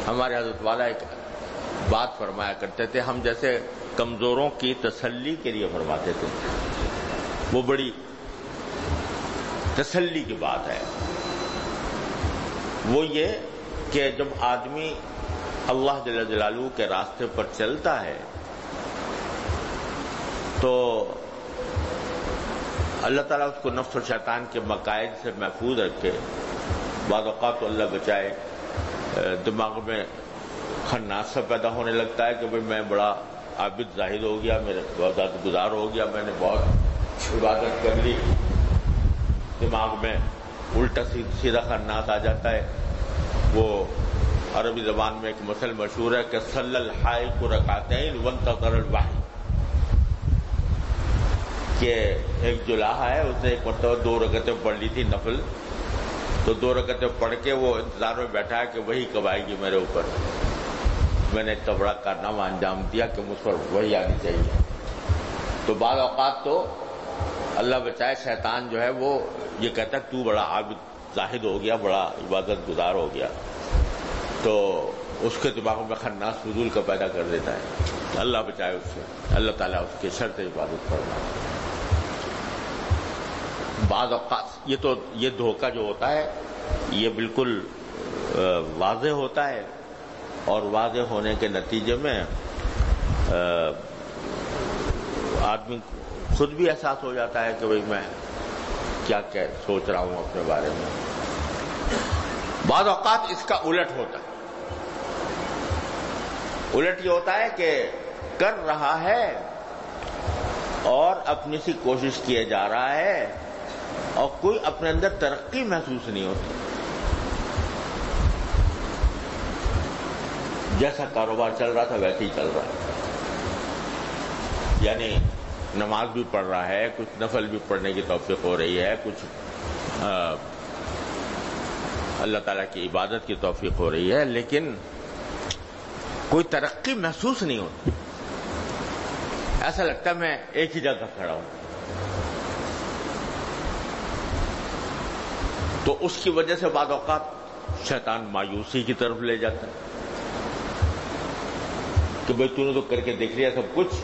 ہمارے حضرت والا ایک بات فرمایا کرتے تھے، ہم جیسے کمزوروں کی تسلی کے لیے فرماتے تھے، وہ بڑی تسلی کی بات ہے، وہ یہ کہ جب آدمی اللہ جل جلالہ کے راستے پر چلتا ہے تو اللہ تعالیٰ اس کو نفس و شیطان کے مقائد سے محفوظ رکھے۔ بعض اوقات تو اللہ بچائے دماغ میں خناس سا پیدا ہونے لگتا ہے کہ بھئی میں بڑا عابد زاہد ہو گیا، میرے عبادت گزار ہو گیا، میں نے بہت عبادت کر لی، دماغ میں الٹا سیدھا خناس آ جاتا ہے۔ وہ عربی زبان میں ایک مثل مشہور ہے کہ صلی الحائق رکعتین وانتظر الوحی، کہ ایک جلاحہ ہے، اس نے ایک مرتبہ 2 رکعتیں پڑھ لی تھی نفل، تو 2 رکعتیں پڑھ کے وہ انتظار میں بیٹھا ہے کہ وہی کب آئے گی میرے اوپر، میں نے اتنا بڑا کارنامہ انجام دیا کہ مجھ پر وہی آنی چاہیے۔ تو بعض اوقات تو اللہ بچائے شیطان جو ہے وہ یہ کہتا ہے تو بڑا عابد زاہد ہو گیا، بڑا عبادت گزار ہو گیا، تو اس کے دماغ میں خناس فضول کا پیدا کر دیتا ہے، اللہ بچائے اس سے، اللہ تعالیٰ اس کے شرط عبادت فرمائے۔ بعض اوقات یہ دھوکہ جو ہوتا ہے یہ بالکل واضح ہوتا ہے، اور واضح ہونے کے نتیجے میں آدمی خود بھی احساس ہو جاتا ہے کہ بھئی میں کیا سوچ رہا ہوں اپنے بارے میں۔ بعض اوقات اس کا الٹ ہوتا ہے، الٹ یہ ہوتا ہے کہ کر رہا ہے اور اپنی سی کوشش کیے جا رہا ہے اور کوئی اپنے اندر ترقی محسوس نہیں ہوتی، جیسا کاروبار چل رہا تھا ویسے ہی چل رہا ہے، یعنی نماز بھی پڑھ رہا ہے، کچھ نفل بھی پڑھنے کی توفیق ہو رہی ہے، کچھ اللہ تعالیٰ کی عبادت کی توفیق ہو رہی ہے، لیکن کوئی ترقی محسوس نہیں ہوتی، ایسا لگتا ہے میں ایک ہی جگہ کھڑا ہوں۔ تو اس کی وجہ سے بعض اوقات شیطان مایوسی کی طرف لے جاتا ہے کہ بھئی تو نے تو کر کے دیکھ لیا سب کچھ،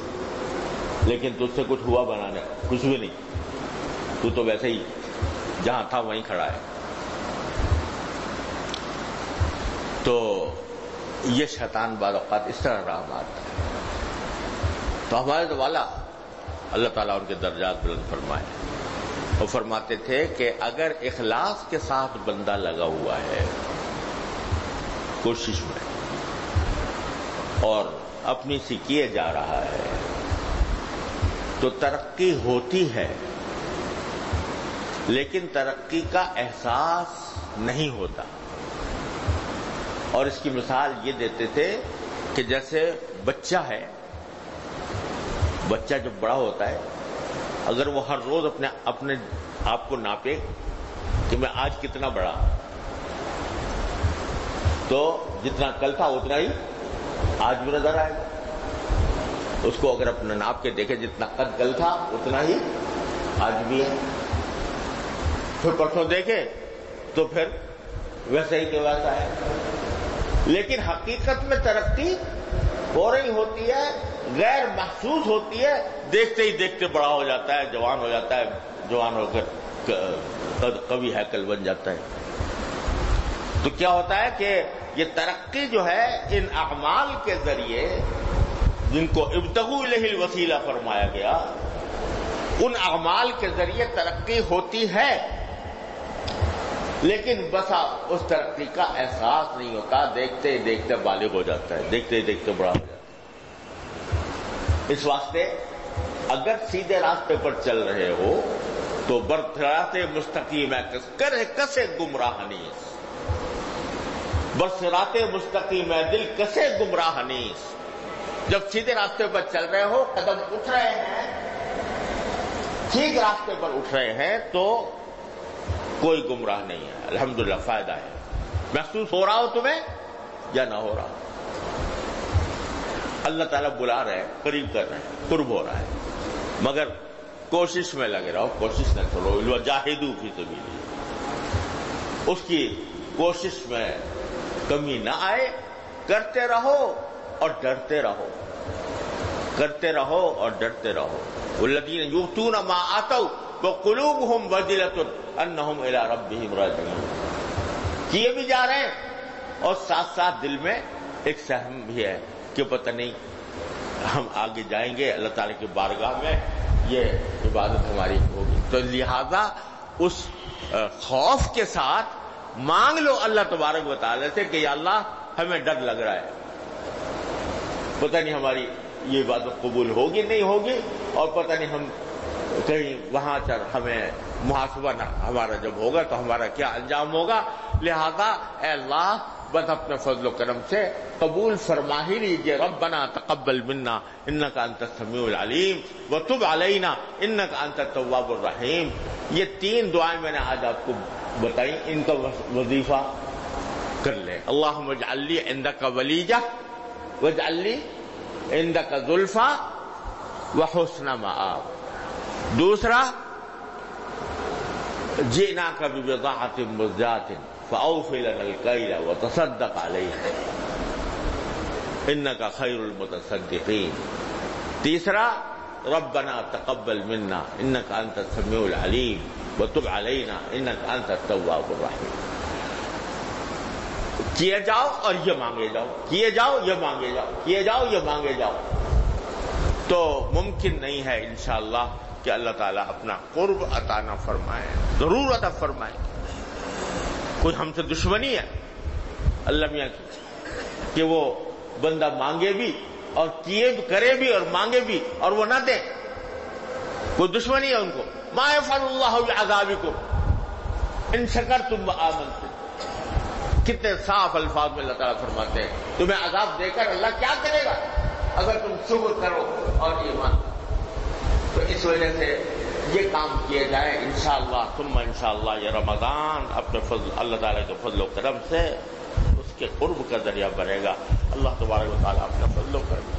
لیکن تجھ سے کچھ ہوا بنانے کچھ بھی نہیں، تو ویسے ہی جہاں تھا وہیں کھڑا ہے۔ تو یہ شیطان بعض اوقات اس طرح راہ مارتا ہے۔ تو ہمارے والا اللہ تعالیٰ ان کے درجات بلند فرمائے، وہ فرماتے تھے کہ اگر اخلاص کے ساتھ بندہ لگا ہوا ہے کوشش میں اور اپنی سی کیے جا رہا ہے تو ترقی ہوتی ہے، لیکن ترقی کا احساس نہیں ہوتا۔ اور اس کی مثال یہ دیتے تھے کہ جیسے بچہ ہے، بچہ جب بڑا ہوتا ہے اگر وہ ہر روز اپنے آپ کو ناپے کہ میں آج کتنا بڑا، تو جتنا کل تھا اتنا ہی آج بھی نظر آئے گا۔ اس کو اگر اپنا ناپ کے دیکھے جتنا قد کل تھا اتنا ہی آج بھی ہے، پھر پرسوں دیکھے تو پھر ویسا ہی کہ ویسا ہے۔ لیکن حقیقت میں ترقی ہو رہی ہوتی ہے، غیر محسوس ہوتی ہے، دیکھتے ہی دیکھتے بڑا ہو جاتا ہے، جوان ہو جاتا ہے، جوان ہو کر قوی ہیکل بن جاتا ہے۔ تو کیا ہوتا ہے کہ یہ ترقی جو ہے ان اعمال کے ذریعے جن کو ابتغوا الیہ الوسیلہ فرمایا گیا، ان اعمال کے ذریعے ترقی ہوتی ہے، لیکن بسا اس ترقی کا احساس نہیں ہوتا، دیکھتے ہی دیکھتے بالغ ہو جاتا ہے، دیکھتے ہی دیکھتے بڑا ہو جاتا ہے۔ اس واسطے اگر سیدھے راستے پر چل رہے ہو تو برصراط مستقیم ہے کرے کسے گمراہ نیس، برصراط مستقیم ہے دل کسے گمراہ نیس۔ جب سیدھے راستے پر چل رہے ہو، قدم اٹھ رہے ہیں، ٹھیک راستے پر اٹھ رہے ہیں، تو کوئی گمراہ نہیں ہے، الحمدللہ فائدہ ہے۔ محسوس ہو رہا ہو تمہیں یا نہ ہو رہا، اللہ تعالیٰ بلا رہے ہیں، قریب کر رہے ہیں، قرب ہو رہا ہے، مگر کوشش میں لگے رہو، کوشش نہ کرو، وجاہدوا فی سبیلہ، اس کی کوشش میں کمی نہ آئے کرتے رہو اور ڈرتے رہو، کرتے رہو اور ڈرتے رہو۔ والذین یؤتون ما آتوا وقلوبهم وجلة انہم الی ربہم راجعون، کیے بھی جا رہے ہیں اور ساتھ ساتھ دل میں ایک سہم بھی ہے کہ پتہ نہیں ہم آگے جائیں گے اللہ تعالیٰ کی بارگاہ میں، یہ عبادت ہماری ہوگی۔ تو لہذا اس خوف کے ساتھ مانگ لو اللہ تبارک و تعالیٰ سے کہ یا اللہ ہمیں ڈر لگ رہا ہے، پتہ نہیں ہماری یہ عبادت قبول ہوگی نہیں ہوگی، اور پتہ نہیں ہم کہیں وہاں چل ہمیں محاسبہ ہمارا جب ہوگا تو ہمارا کیا انجام ہوگا۔ لہذا اے اللہ بس اپنے فضل و کرم سے قبول فرما ہی لیجیے۔ ربنا تقبل منا انک انت السمیع العلیم وتب علینا انک انت التواب الرحیم۔ یہ 3 دعائیں میں نے آج آپ کو بتائی، ان کا وظیفہ کر لیں۔ اللہم اجعل لی عندک ولیجہ واجعل لی عندک زلفیٰ وحسن مآب۔ دوسرا جئناک ببضاعۃ مزجاۃ فأوف لنا الکیل وتصدق علینا انک خیر المتصدقین۔ تیسرا ربنا تقبل منا انک انت السمیع العلیم وتب علینا انک انت التواب الرحیم۔ کیے جاؤ اور یہ مانگے جاؤ، کیے جاؤ یہ مانگے جاؤ، کیے جاؤ یہ مانگے جاؤ، تو ممکن نہیں ہے انشاءاللہ کہ اللہ تعالیٰ اپنا قرب عطا نہ فرمائے، ضرور عطا فرمائے۔ کوئی ہم سے دشمنی ہے اللہ میاں کی کہ وہ بندہ مانگے بھی اور کیے کرے بھی اور مانگے بھی اور وہ نہ دے؟ کوئی دشمنی ہے ان کو؟ ما یفعل اللہ بعذابکم ان شکرتم وآمنتم۔ کتنے صاف الفاظ میں اللہ تعالیٰ فرماتے ہیں تمہیں عذاب دے کر اللہ کیا کرے گا اگر تم شکر کرو اور ایمان کرو۔ تو اس وجہ سے یہ کام کیے جائے انشاءاللہ ثم انشاءاللہ یہ رمضان اپنے فضل اللہ تعالیٰ کے فضل و کرم سے اس کے قرب کا ذریعہ بنے گا۔ اللہ تبارک و تعالیٰ اپنے فضل و کرم